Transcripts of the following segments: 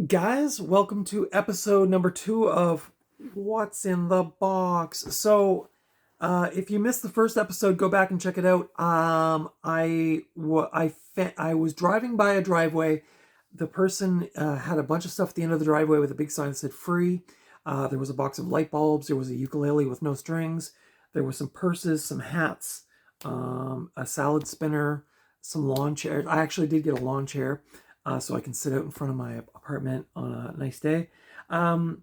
Guys, welcome to episode number 2 of What's in the Box. So, if you missed the first episode, go back and check it out. I was driving by a driveway. The person had a bunch of stuff at the end of the driveway with a big sign that said free. There was a box of light bulbs. There was a ukulele with no strings. There were some purses, some hats, a salad spinner, some lawn chairs. I actually did get a lawn chair. So I can sit out in front of my apartment on a nice day. But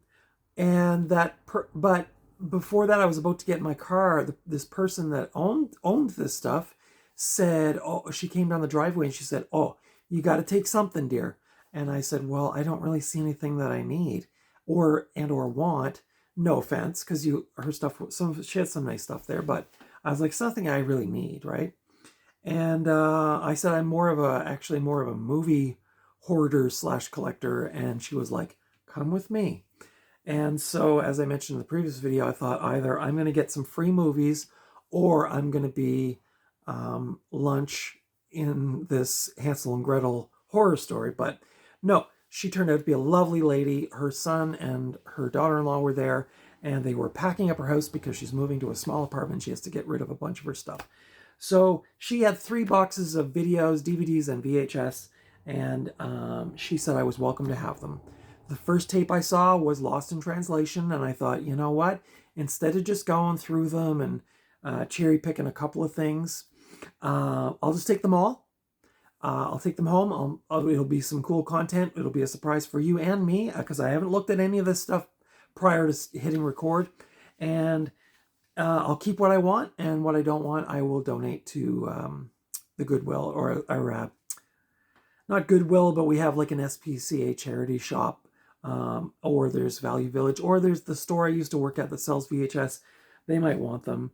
before that, I was about to get in my car. This person that owned this stuff said, "Oh," she came down the driveway and she said, "Oh, you got to take something, dear." And I said, "Well, I don't really see anything that I need or want. No offense, because she had some nice stuff there, but I was like, something I really need, right?" And I said, I'm more of a movie hoarder / collector. And she was like, come with me. And so, as I mentioned in the previous video, I thought either I'm going to get some free movies or I'm going to be lunch in this Hansel and Gretel horror story. But no, she turned out to be a lovely lady. Her son and her daughter-in-law were there, and they were packing up her house because she's moving to a small apartment. She has to get rid of a bunch of her stuff. So she had 3 boxes of videos, DVDs, and VHS, and she said I was welcome to have them. The first tape I saw was Lost in Translation, and I thought, you know what? Instead of just going through them and cherry picking a couple of things, I'll just take them all. I'll take them home. It'll be some cool content. It'll be a surprise for you and me, because I haven't looked at any of this stuff prior to hitting record. And I'll keep what I want, and what I don't want, I will donate to the Goodwill, or not Goodwill, but we have like an SPCA charity shop, or there's Value Village, or there's the store I used to work at that sells VHS. They might want them.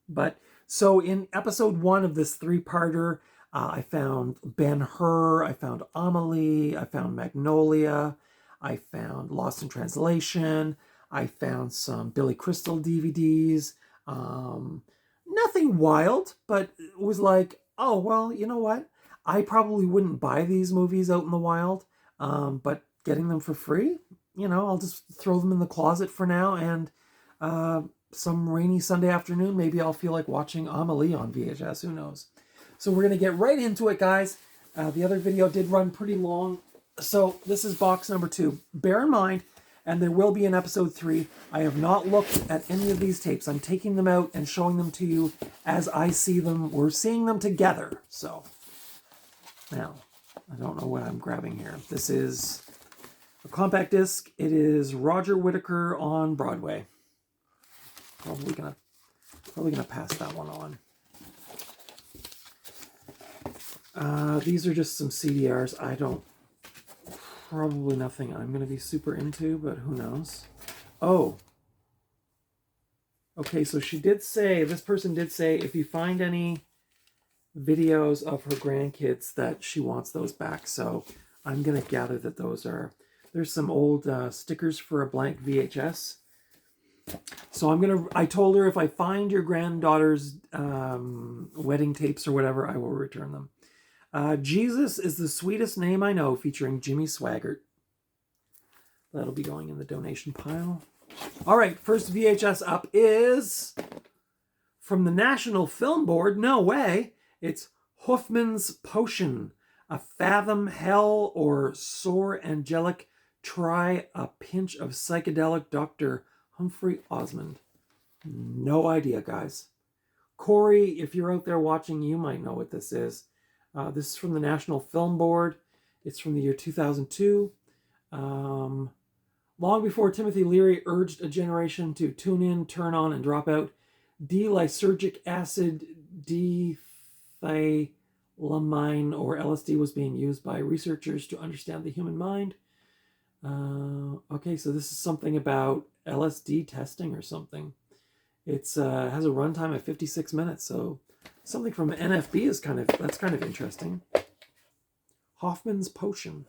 But so in episode 1 of this 3-parter, I found Ben-Hur, I found Amelie, I found Magnolia, I found Lost in Translation, I found some Billy Crystal DVDs. Nothing wild, but it was like, oh, well, you know what? I probably wouldn't buy these movies out in the wild, but getting them for free, I'll just throw them in the closet for now, and some rainy Sunday afternoon, maybe I'll feel like watching Amelie on VHS, who knows? So we're going to get right into it, guys. The other video did run pretty long, so this is box number 2. Bear in mind, and there will be an episode 3, I have not looked at any of these tapes. I'm taking them out and showing them to you as I see them. We're seeing them together. So, now, I don't know what I'm grabbing here. This is a compact disc. It is Roger Whittaker on Broadway. Probably gonna pass that one on. These are just some CDRs. Probably nothing I'm going to be super into, but who knows? Oh. Okay, so this person did say, if you find any videos of her grandkids, that she wants those back. So I'm going to gather that there's some old stickers for a blank VHS. So I told her if I find your granddaughter's wedding tapes or whatever, I will return them. Jesus is the Sweetest Name I Know, featuring Jimmy Swaggart. That'll be going in the donation pile. All right, first VHS up is from the National Film Board. No way. It's Hoffman's Potion, A Fathom Hell or Soar Angelic. Try a Pinch of Psychedelic, Dr. Humphrey Osmond. No idea, guys. Corey, if you're out there watching, you might know what this is. This is from the National Film Board. It's from the year 2002. Long before Timothy Leary urged a generation to tune in, turn on, and drop out, D-lysergic acid dithylamine, or LSD, was being used by researchers to understand the human mind. Okay, so this is something about LSD testing or something. It's has a runtime of 56 minutes, so something from NFB is kind of interesting. Hoffman's Potion.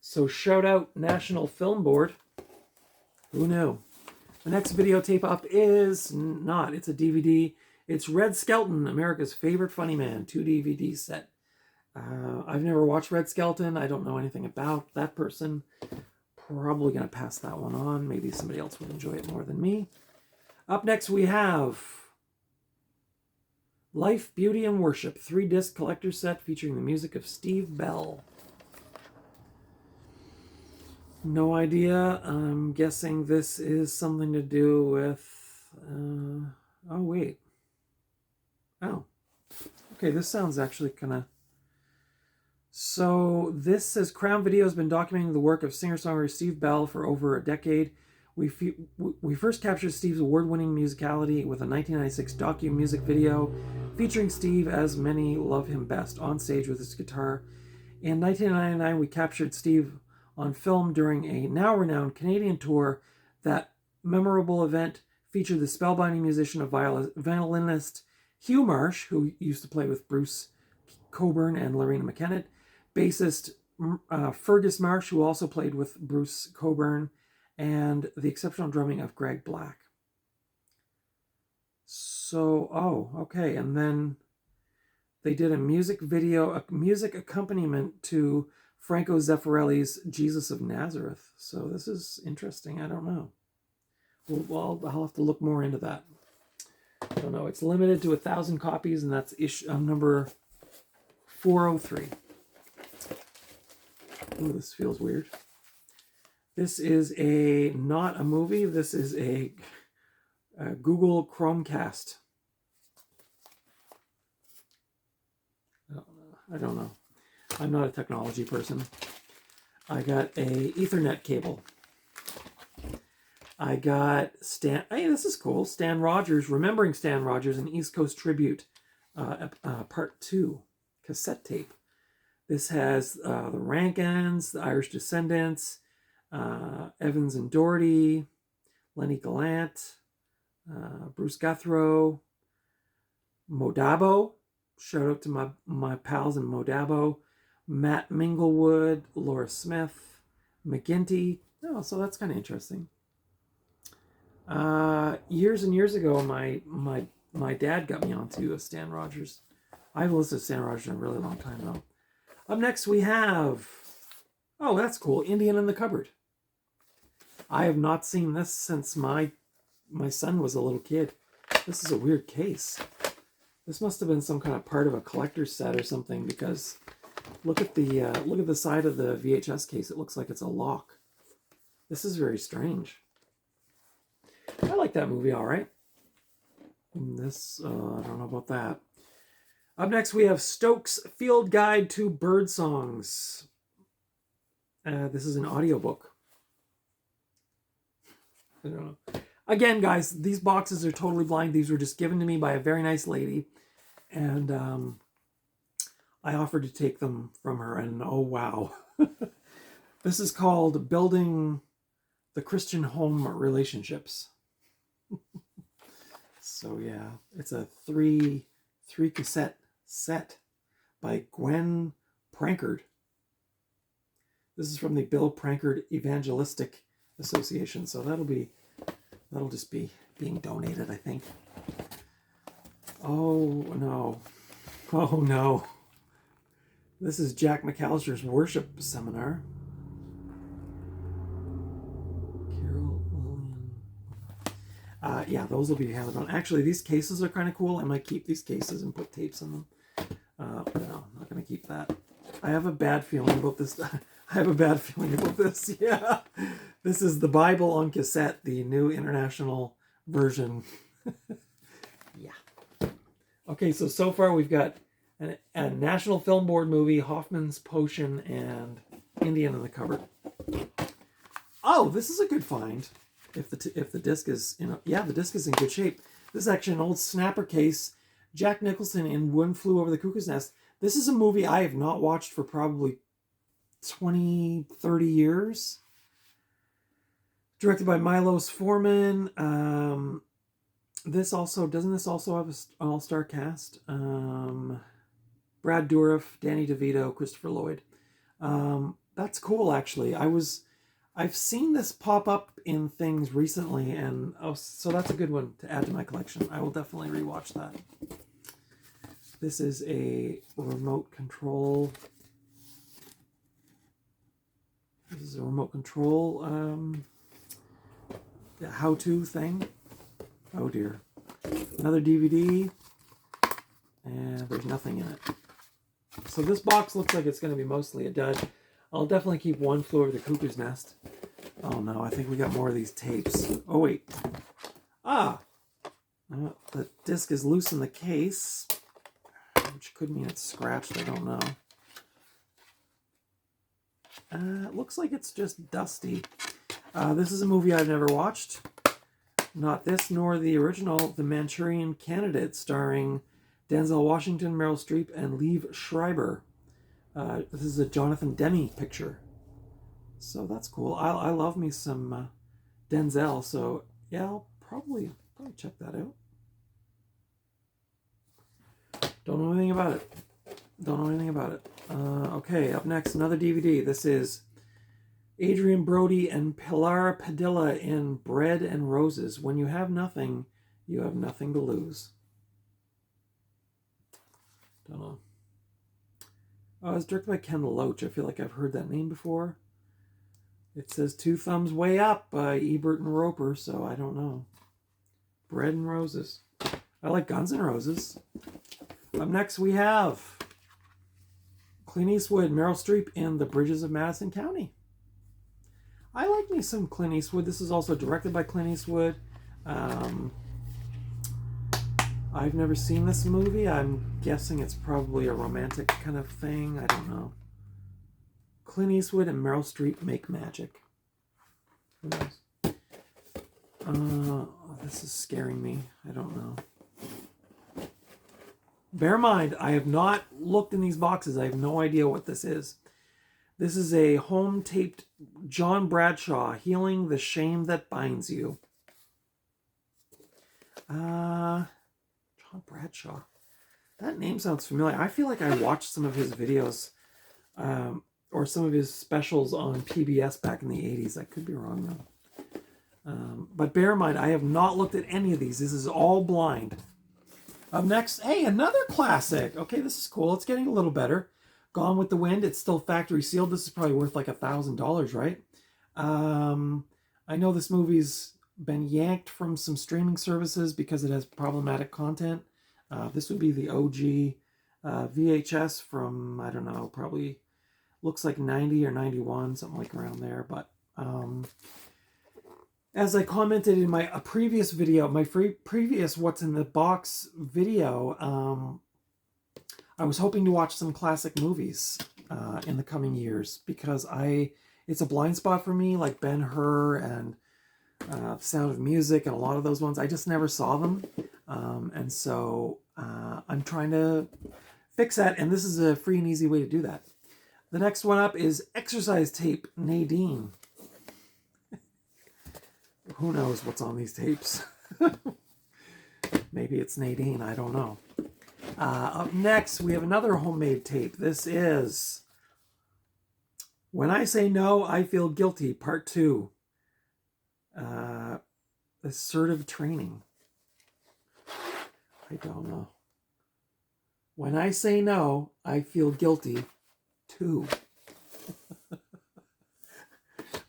So shout out National Film Board. Who knew? The next videotape up is it's a DVD. It's Red Skelton, America's Favorite Funny Man, 2 DVD set. I've never watched Red Skelton. I don't know anything about that person. Probably going to pass that one on. Maybe somebody else would enjoy it more than me. Up next we have Life, Beauty, and Worship, 3-disc collector set featuring the music of Steve Bell. No idea. I'm guessing this is something to do with... oh, wait. Oh. Okay, this sounds actually kind of... So this says Crown Video has been documenting the work of singer-songwriter Steve Bell for over a decade. We first captured Steve's award-winning musicality with a 1996 docu-music video featuring Steve as many love him best on stage with his guitar. In 1999, we captured Steve on film during a now-renowned Canadian tour. That memorable event featured the spellbinding musician of violinist Hugh Marsh, who used to play with Bruce Cockburn and Lorena McKennitt, bassist Fergus Marsh, who also played with Bruce Cockburn, and the exceptional drumming of Greg Black. So, oh, okay, and then they did a music video, a music accompaniment to Franco Zeffirelli's Jesus of Nazareth. So this is interesting. I don't know. Well, I'll have to look more into that. I don't know. It's limited to 1,000 copies, and that's number 403. Ooh, this feels weird. This is not a movie. This is a Google Chromecast. I don't know. I'm not a technology person. I got a Ethernet cable. I got hey, this is cool. Stan Rogers, Remembering Stan Rogers, an East Coast Tribute, Part 2 cassette tape. This has the Rankins, the Irish Descendants, Evans and Doherty, Lenny Gallant, Bruce Guthrow, Modabo. Shout out to my pals in Modabo. Matt Minglewood, Laura Smith, McGinty. Oh, so that's kind of interesting. Years and years ago, my dad got me onto Stan Rogers. I've listened to Stan Rogers in a really long time, though. Up next, we have... Oh, that's cool. Indian in the Cupboard. I have not seen this since my son was a little kid. This is a weird case. This must have been some kind of part of a collector's set or something, because look at the side of the VHS case. It looks like it's a lock. This is very strange. I like that movie all right. This, I don't know about that. Up next, we have Stokes Field Guide to Bird Songs. This is an audiobook. I don't know. Again, guys, these boxes are totally blind. These were just given to me by a very nice lady. And I offered to take them from her. And oh, wow. This is called Building the Christian Home Relationships. So, yeah. It's a three cassette set by Gwen Prankard. This is from the Bill Prankard Evangelistic Association. So that'll just be being donated, I think. Oh no. Oh no. This is Jack McAllister's worship seminar. Carol William. Yeah, those will be handed on. Actually, these cases are kind of cool. I might keep these cases and put tapes on them. No, I'm not going to keep that. I have a bad feeling about this. Yeah. This is the Bible on cassette, the new international version. Yeah. Okay, so far we've got a National Film Board movie, Hoffman's Potion, and Indian in the Cupboard. Oh, this is a good find. If the disc is, the disc is in good shape. This is actually an old snapper case. Jack Nicholson in One Flew Over the Cuckoo's Nest. This is a movie I have not watched for probably 20, 30 years. Directed by Milos Forman. Doesn't this also have an all-star cast? Brad Dourif, Danny DeVito, Christopher Lloyd. That's cool, actually. I've seen this pop up in things recently, and so that's a good one to add to my collection. I will definitely rewatch that. This is a remote control is a remote control how-to thing. Oh dear. Another DVD. And there's nothing in it. So this box looks like it's going to be mostly a dud. I'll definitely keep One Flew Over the Cuckoo's Nest. Oh no, I think we got more of these tapes. Oh wait. Ah! The disc is loose in the case, which could mean it's scratched, I don't know. It looks like it's just dusty. This is a movie I've never watched. Not this, nor the original, The Manchurian Candidate, starring Denzel Washington, Meryl Streep, and Liev Schreiber. This is a Jonathan Demme picture. So that's cool. I love me some Denzel, so yeah, I'll probably check that out. Don't know anything about it. Okay, up next, another DVD. This is Adrian Brody and Pilar Padilla in Bread and Roses. When you have nothing, you have nothing to lose. Don't know. Oh, it's directed by Ken Loach. I feel like I've heard that name before. It says Two Thumbs Way Up by Ebert and Roper, so I don't know. Bread and Roses. I like Guns N' Roses. Up next we have Clint Eastwood, Meryl Streep in The Bridges of Madison County. I like me some Clint Eastwood. This is also directed by Clint Eastwood. I've never seen this movie. I'm guessing it's probably a romantic kind of thing. I don't know. Clint Eastwood and Meryl Streep make magic. Who knows? This is scaring me. I don't know. Bear in mind, I have not looked in these boxes. I have no idea what this is. This is a home-taped John Bradshaw, Healing the Shame That Binds You. John Bradshaw. That name sounds familiar. I feel like I watched some of his videos or some of his specials on PBS back in the 80s. I could be wrong, though. But bear in mind, I have not looked at any of these. This is all blind. Up next, hey, another classic. Okay, this is cool. It's getting a little better. Gone with the Wind. It's still factory sealed. This is probably worth like $1,000, right? I know this movie's been yanked from some streaming services because it has problematic content. This would be the OG VHS from, I don't know, probably looks like 90 or 91, something like around there. But as I commented in my previous video, my previous What's in the Box video, I was hoping to watch some classic movies in the coming years because it's a blind spot for me, like Ben-Hur and Sound of Music and a lot of those ones. I just never saw them. And so I'm trying to fix that, and this is a free and easy way to do that. The next one up is Exercise Tape, Nadine. Who knows what's on these tapes? Maybe it's Nadine, I don't know. Up next, we have another homemade tape. This is When I Say No, I Feel Guilty, Part 2. Assertive Training. I don't know. When I Say No, I Feel Guilty, 2.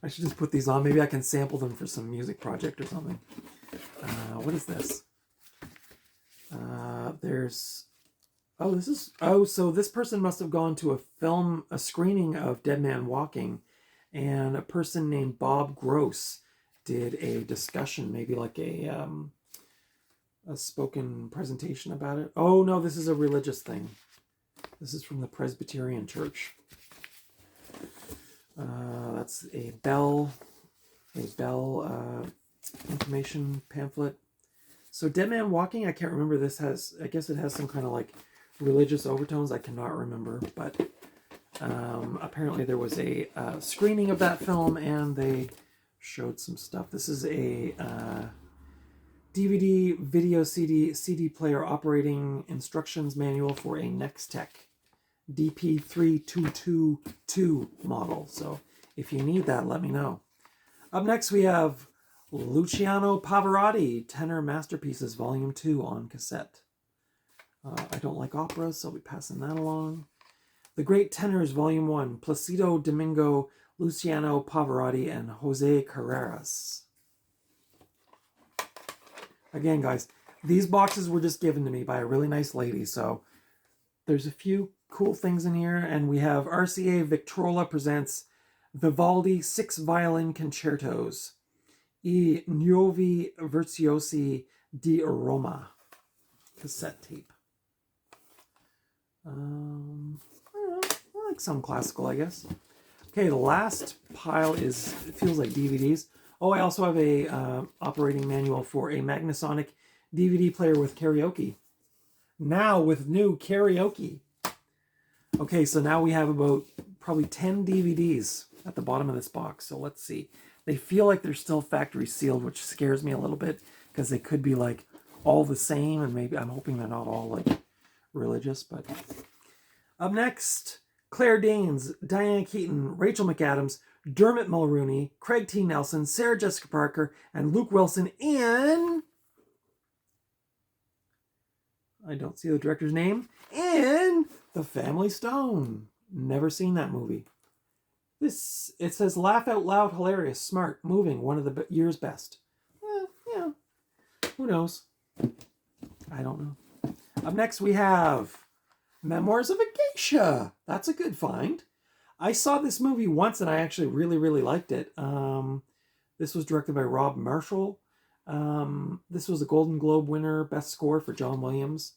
I should just put these on. Maybe I can sample them for some music project or something. What is this? So this person must have gone to a screening of Dead Man Walking, and a person named Bob Gross did a discussion, maybe like a spoken presentation about it. Oh no, this is a religious thing. This is from the Presbyterian Church. That's a bell information pamphlet. So Dead Man Walking, I can't remember. I guess it has some kind of like religious overtones. I cannot remember, but apparently there was a screening of that film and they showed some stuff. This is a DVD, video, CD player operating instructions manual for a Nextech DP3222 model. So if you need that, let me know. Up next, we have Luciano Pavarotti, Tenor Masterpieces, Volume 2 on cassette. I don't like operas, so I'll be passing that along. The Great Tenors, Volume 1, Placido Domingo Luciano Pavarotti, and Jose Carreras. Again, guys, these boxes were just given to me by a really nice lady, so there's a few cool things in here, and we have RCA Victrola presents Vivaldi 6 Violin Concertos, I Nuovi Virtuosi di Roma cassette tape. I don't know, I like some classical, I guess. Okay, the last pile it feels like DVDs. Oh, I also have a operating manual for a Magnasonic DVD player with karaoke. Now with new karaoke. Okay, so now we have about probably 10 DVDs at the bottom of this box. So let's see. They feel like they're still factory sealed, which scares me a little bit because they could be like all the same, and maybe I'm hoping they're not all like religious. But up next, Claire Danes, Diane Keaton, Rachel McAdams, Dermot Mulrooney, Craig T. Nelson, Sarah Jessica Parker, and Luke Wilson in... I don't see the director's name. In The Family Stone. Never seen that movie. It says laugh out loud, hilarious, smart, moving, one of the year's best. Yeah. Who knows? I don't know. Up next we have Memoirs of a Geisha. That's a good find. I saw this movie once and I actually really, really liked it. This was directed by Rob Marshall. This was a Golden Globe winner, best score for John Williams.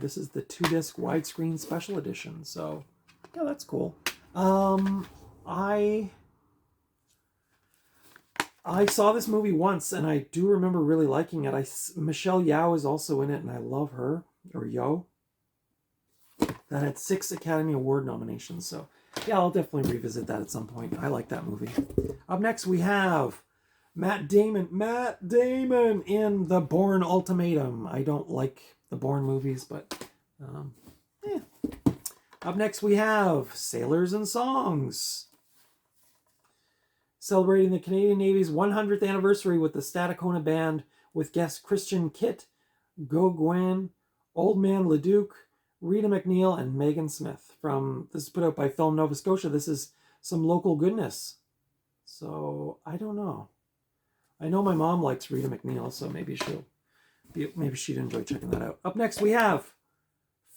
This is the 2-disc widescreen special edition. So, yeah, that's cool. I saw this movie once and I do remember really liking it. Michelle Yeoh is also in it and I love her, or Yeoh. That had 6 Academy Award nominations. So, yeah, I'll definitely revisit that at some point. I like that movie. Up next, we have Matt Damon in The Bourne Ultimatum. I don't like the Bourne movies, but yeah. Up next, we have Sailors and Songs. Celebrating the Canadian Navy's 100th anniversary with the Stadacona Band with guests Christian Kitt, Go Gwen, Old Man Leduc, Rita McNeil, and Megan Smith. This is put out by Film Nova Scotia. This is some local goodness. So, I don't know. I know my mom likes Rita McNeil, so maybe she'd enjoy checking that out. Up next, we have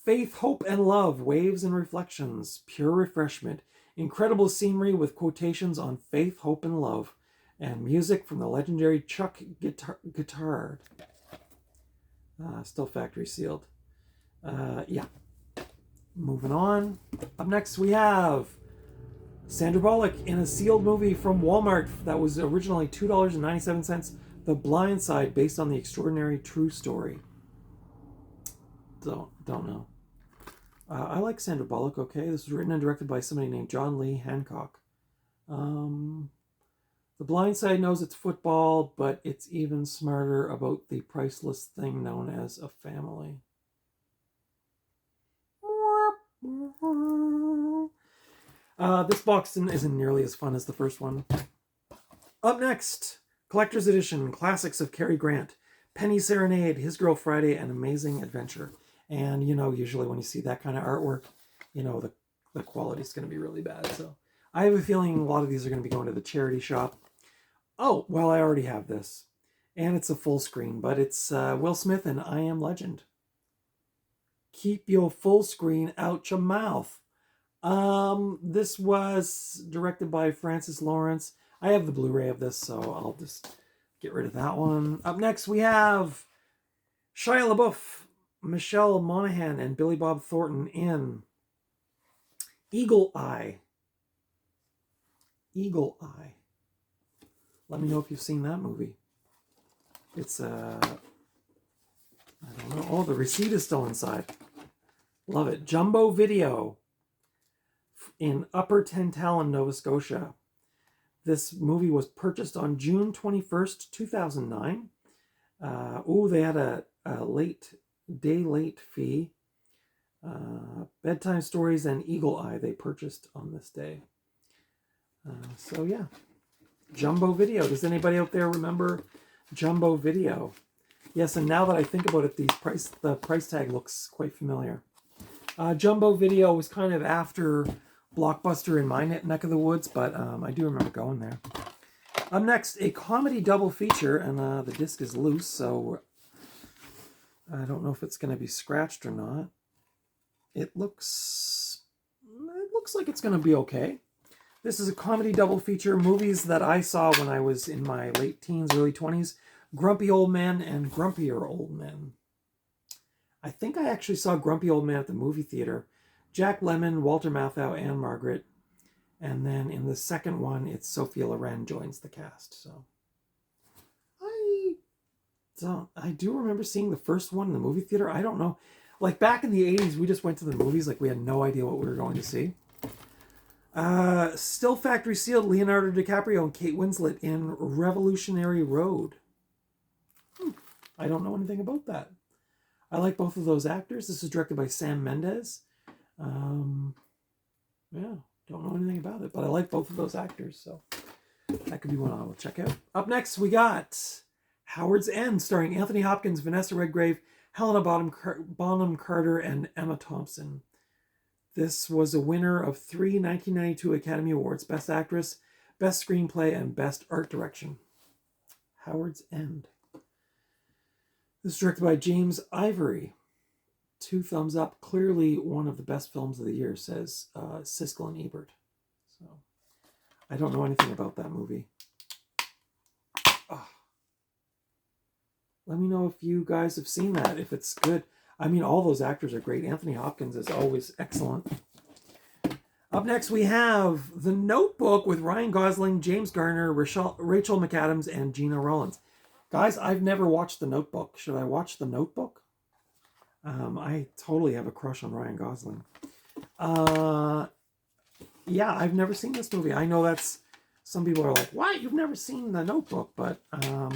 Faith, Hope, and Love, Waves and Reflections, Pure Refreshment, incredible scenery with quotations on faith, hope, and love, and music from the legendary Chuck Guitard. Still factory sealed. Yeah. Moving on. Up next, we have Sandra Bullock in a sealed movie from Walmart that was originally $2.97. The Blind Side, based on the extraordinary true story. Don't know. I like Sandra Bullock, okay? This was written and directed by somebody named John Lee Hancock. The Blind Side knows it's football, but it's even smarter about the priceless thing known as a family. This box isn't nearly as fun as the first one. Up next, Collector's Edition, Classics of Cary Grant, Penny Serenade, His Girl Friday, and Amazing Adventure. And, usually when you see that kind of artwork, the quality's going to be really bad. So I have a feeling a lot of these are going to be going to the charity shop. Oh, well, I already have this. And it's a full screen, but it's Will Smith and I Am Legend. Keep your full screen out your mouth. This was directed by Francis Lawrence. I have the Blu-ray of this, so I'll just get rid of that one. Up next, we have Shia LaBeouf, Michelle Monaghan, and Billy Bob Thornton in Eagle Eye. Eagle Eye. Let me know if you've seen that movie. It's, I don't know. Oh, the receipt is still inside. Love it. Jumbo Video in Upper Tantallon, Nova Scotia. This movie was purchased on June 21st, 2009. They had a late fee. Bedtime Stories and Eagle Eye they purchased on this day. So yeah, Jumbo Video. Does anybody out there remember Jumbo Video? Yes, and now that I think about it, the price tag looks quite familiar. Jumbo Video was kind of after Blockbuster in my neck of the woods, but I do remember going there. Up next, a comedy double feature, and the disc is loose, so I don't know if it's going to be scratched or not. It looks like it's going to be okay. This is a comedy double feature, movies that I saw when I was in my late teens, early 20s. Grumpy Old Men and Grumpier Old Men. I think I actually saw Grumpy Old Man at the movie theater. Jack Lemmon, Walter Matthau, and Margaret. And then in the second one, it's Sophia Loren joins the cast. So I do remember seeing the first one in the movie theater. I don't know. Like back in the 80s, we just went to the movies like we had no idea what we were going to see. Still Factory Sealed, Leonardo DiCaprio and Kate Winslet in Revolutionary Road. I don't know anything about that. I like both of those actors. This is directed by Sam Mendes. Yeah, don't know anything about it, but I like both of those actors, so that could be one I will check out. Up next, we got Howard's End, starring Anthony Hopkins, Vanessa Redgrave, Helena Bonham Carter, and Emma Thompson. This was a winner of 3 1992 Academy Awards: Best Actress, Best Screenplay, and Best Art Direction. Howard's End. This is directed by James Ivory. 2 thumbs up. Clearly one of the best films of the year, says Siskel and Ebert. So I don't know anything about that movie. Oh. Let me know if you guys have seen that, if it's good. I mean, all those actors are great. Anthony Hopkins is always excellent. Up next, we have The Notebook with Ryan Gosling, James Garner, Rachel McAdams, and Gina Rollins. Guys, I've never watched The Notebook. Should I watch The Notebook? I totally have a crush on Ryan Gosling. Yeah, I've never seen this movie. I know that's... Some people are like, what? You've never seen The Notebook? But, yeah,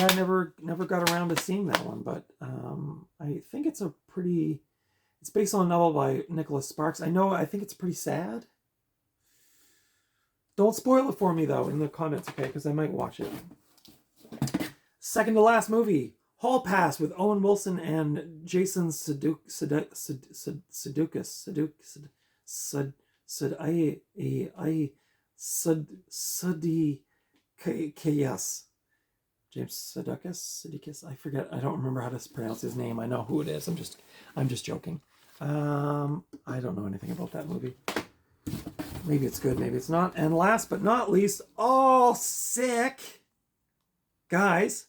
I never got around to seeing that one. But I think it's a pretty... It's based on a novel by Nicholas Sparks. I think it's pretty sad. Don't spoil it for me, though, in the comments, okay? Because I might watch it. Second to last movie, Hall Pass with Owen Wilson and Jason Sudeikis. James Sudeikis. I forget. I don't remember how to pronounce his name. I know who it is. I'm just joking. I don't know anything about that movie. Maybe it's good, maybe it's not. And last but not least, All Sick. Guys,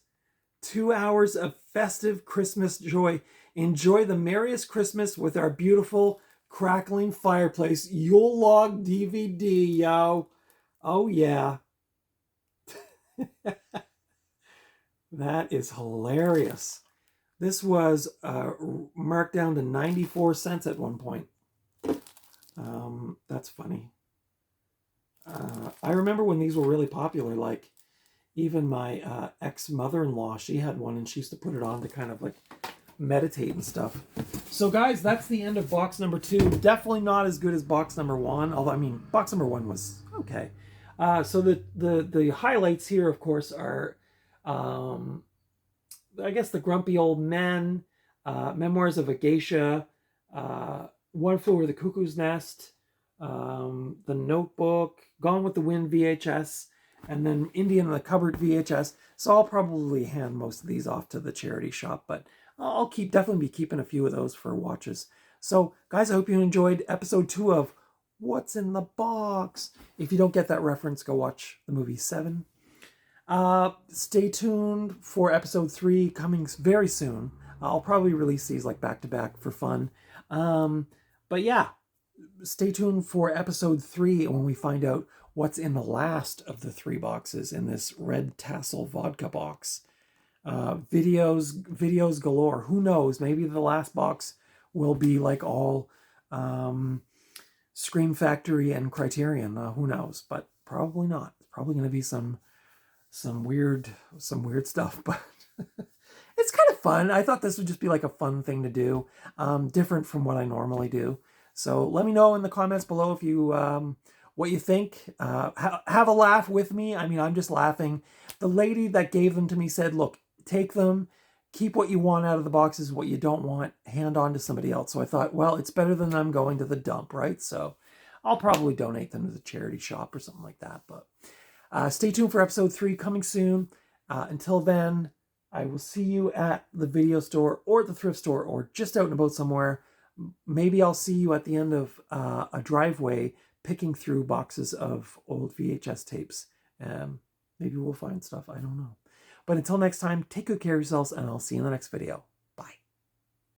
2 hours of festive Christmas joy. Enjoy the merriest Christmas with our beautiful crackling fireplace Yule log DVD, yo. Oh, yeah. That is hilarious. This was marked down to 94 cents at one point. That's funny. I remember when these were really popular, like even my ex-mother-in-law, she had one and she used to put it on to kind of like meditate and stuff. So guys, that's the end of box number 2. Definitely not as good as box number 1, although I mean box number 1 was okay. So the highlights here, of course, are I guess The Grumpy Old Men, Memoirs of a Geisha, One Flew Over the Cuckoo's Nest, The Notebook, Gone with the Wind VHS, and then Indian in the Cupboard VHS. So I'll probably hand most of these off to the charity shop, but I'll definitely be keeping a few of those for watches. So guys, I hope you enjoyed episode 2 of What's in the Box. If you don't get that reference, go watch the movie Seven. Stay tuned for episode 3 coming very soon. I'll probably release these like back to back for fun. But yeah, stay tuned for episode 3 when we find out what's in the last of the 3 boxes in this red tassel vodka box. Videos galore. Who knows? Maybe the last box will be like all Scream Factory and Criterion. Who knows? But probably not. It's probably going to be some weird stuff, but it's kind of fun. I thought this would just be like a fun thing to do, different from what I normally do. So let me know in the comments below if you what you think. Have a laugh with me. I mean, I'm just laughing. The lady that gave them to me said, look, take them, keep what you want out of the boxes, what you don't want, hand on to somebody else. So I thought, well, it's better than I'm going to the dump, right? So I'll probably donate them to the charity shop or something like that. But stay tuned for episode 3 coming soon. Until then, I will see you at the video store or the thrift store or just out and about somewhere. Maybe I'll see you at the end of a driveway picking through boxes of old VHS tapes. Maybe we'll find stuff. I don't know. But until next time, take good care of yourselves, and I'll see you in the next video.